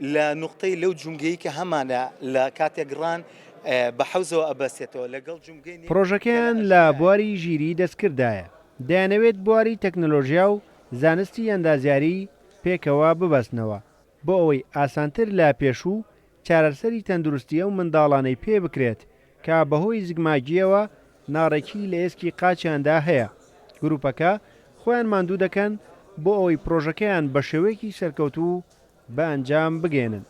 لە نقطەی لەو جونگەی کە هەمانە لە کاتێک ڕان بە حەوزەوە ئەبەستێتەوە لەگەڵ جونگەی پرۆژەکەیان لە بواری ژیری دەستکردایە دەیانەوێت بواری تەکنۆلۆژیا و زانستی ئەندازیاری پێکەوە ببەستنەوە بۆ ئەوەی ئاسانتر لە پێشوو چارەسەری تەندروستیە و منداڵانەی پێ بکرێت کە بەهۆی زگماگیەوە ناڕێکی لە ئێسکی قاچیاندا هەیە گروپەکە خۆیان ماندوو دەکەن بۆ ئەوەی پرۆژەکەیان بە شێوەیەکی سەرکەوتوو بە ئەنجام بگێنن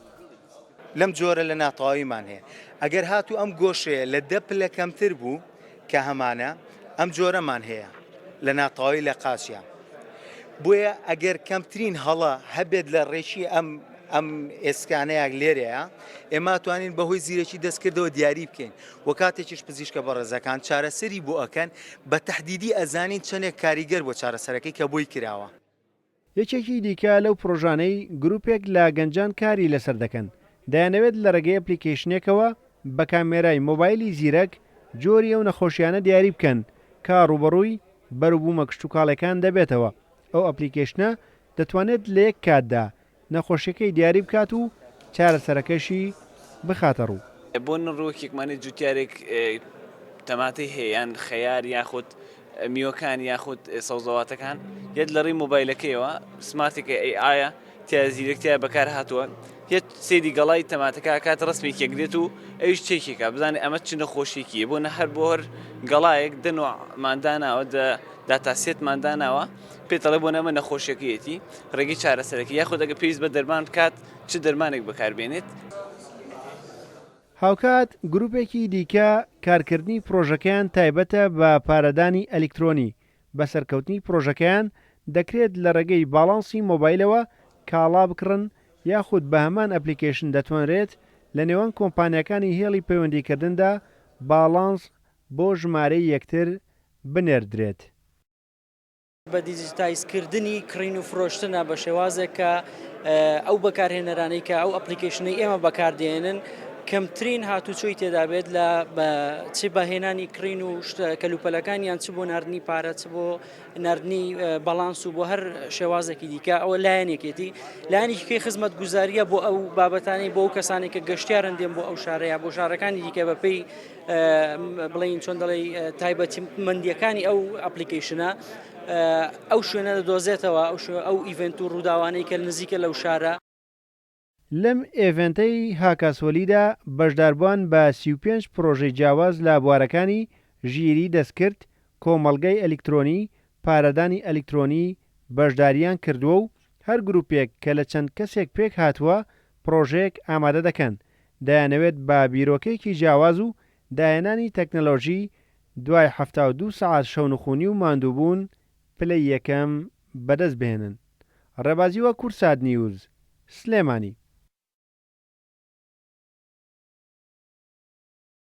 لەم جۆرە لە ناتەواویمان هەیە ئەگەر هاتوو ئەم گۆشەیە لە 10 پلە کەمتر بوو کە هەمانە ئەم جۆرەمان هەیە لە ناتەواوی لە قاچیان بۆیە ئەگەر کەمترین هەڵە هەبێت لە ڕێژی ئەم ئێسکانەیەک لێرەیە ئێمە توانین بەهۆی زیرەکی دەستکردەوە دیاری بکەین و کاتێکیش پزیشکە بەڕێزەکان چارەسەری بۆ ئەکەن بە تەحدیدی ئەزانین چەندێک کاریگەر بۆ چارەسەرەکەی کە بۆی کراوە یەکێکی دیکە لەو پرۆژانەی گروپێک لە گەنجان کاری لەسەر دەکەن دەیانەوێت لە ڕێگەی ئەپلیکیشنێکەوە بە کامێرای مۆبایلی زیرەک جۆری ئەو نەخۆشیانە دیاری بکەن کا ڕوبەڕووی بەروبوومە کشتتوکاڵەکان دەبێتەوە ئەو ئەپلیکیشنە دەتوانێت لە یەک کاتدا نەخۆشیەکەی دیاری بکات و چارەسەرەکەشی بخاتە ڕوو بۆ ڕۆکێکمانی جوتیارێک تەماتی هەیەیان خەیار یاخود میوەکان یاخود سەوزەواتەکان یەت لە ڕێی مۆبایلەکەیەوە سمارتێکە ئایە تیازیرەکتیا بەکار هاتووە هێت سێری گەڵای تەماتەکە کات ڕستمی کێکرێت و ئەوش چێکێکە بزانێت ئەمە چ نەخۆشیێکیە بۆ نە هەر بۆ هەر گەڵایەک دەنومانداناوە داتاسێتمانداناوە پێتەڵێ بۆ نەمە نەخۆشیەکەیەتی ڕێگەی چارەسەرەکی یاخود ئەگە پێویست بە دەرمان کات چ دەرمانێک بەکاربێنێت هاوکات گروپێکی دیکە کارکردنی پرۆژەکەیان تایبەتە بە پارەدانی ئەلیکترۆنی بە سەرکەوتنی پرۆژەکەیان دەکرێت لە ڕێگەی باڵانسی مۆبایلەوە کاڵا بکڕن یاخود بە هەمان ئەپلیکیشن دەتوانرێت لە نێوان کۆمپانیەکانی هێڵی پەیوەندیکردندا باڵانس بۆ ژمارەی یەکتر بنێردرێت بە دیجیتایزکردنی کڕین و فرۆشتنە بە شێوازێک کە ئەو بەکارهێنەرانەی کە ئەو ئەپلیکیشنەی ئێمە بەکاردێنن کەمترین هاتوچۆی تێدا بێت لە چ بەهێنانی کڕین و کەلوپەلەکانیان چ بۆ ناردنی پارە چ بۆ ناردنی بەڵانس و بۆ هەر شێوازێکی دیکە ئەوە لایەنێکێتی لایەنێکی خزمەت گوزاریە بۆ ئەو بابەتانی بۆ ئەو کەسانی کە گەشتیارن دێن بۆ ئەو شارەیە بۆ شارەکانی دیکە بەپێی بڵین چۆن دەڵێ تایبەتی مندیەکانی ئەو ئەپلیکیشنە ئەو شوێنە دەدۆزێتەوە ئەو ئیڤنت و ڕووداوانەی کە نزیکە لەو شارە لەم ئێڤنتەی هاکاسۆلیدا بەشداربووان بە 35 پرۆژەی جیاواز لە بوارەکانی ژیری دەستکرد کۆمەڵگەی ئەلیکترۆنی پارەدانی ئەلیکترۆنی بەشداریان کردووە و هەر گروپێک کە لە چەند کەسێک پێک هاتووە پرۆژەیەک ئامادە دەکەن دەیانەوێت بە بیرۆکەیەکی جیاواز و داهێنانی تەکنەلۆژی دوای 72 سەعات شەونخوونی و ماندووبوون پلەی یەکەم بەدەست بهێنن ڕێبازیوە کورسات نیوز سلێمانی